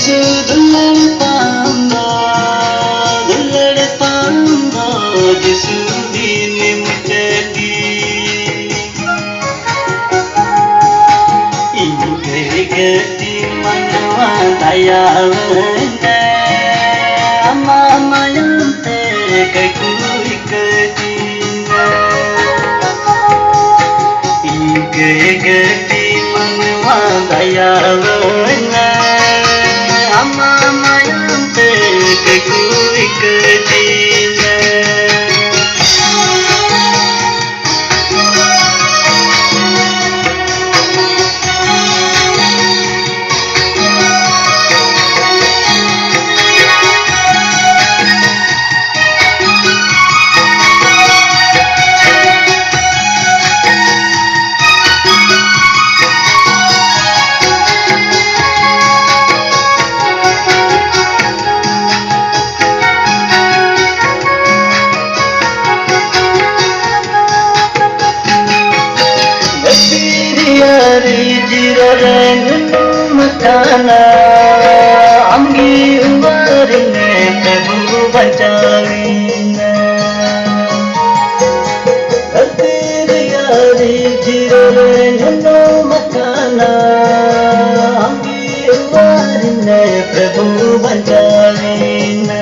जिसु दुल्लड़ पांदा जिसु दीन मुचती इंगे गति मनवा दयावने अम्मा मायंते ककुई कदीना इंगे गति मनवा दयावने अम्मा मायंते ककुई कदीना मकाना अम्गी उमर ने प्रभु बचावीना तेरी यारी जिरे नो मकाना अम्गी उमर ने प्रभु बचावीना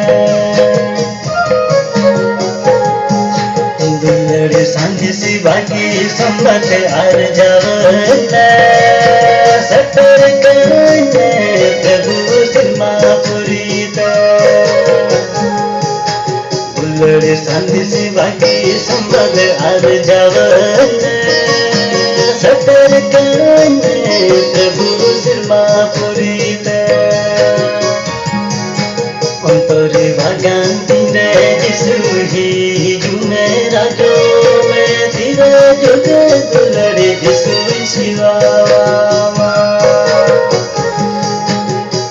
दुल्लड़ सांझ सी बाकी संबत हर जवना सतर करने प्रभु सिमापुरी दुल्लड़ सांझ सी बाकी संबत हर जवना सतर करने प्रभु सिमापुरी अंतरे भगवान तिने जिसु ही जुने राजो में धीरे जुगे दुल्लड़ जिसु शिवामा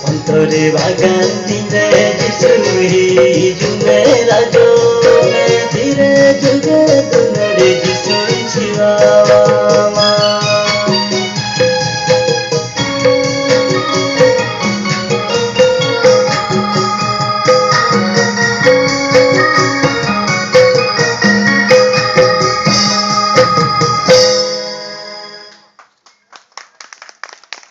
अंतरे भगवान तिने जिसु ही जुने राजो में धीरे जुगे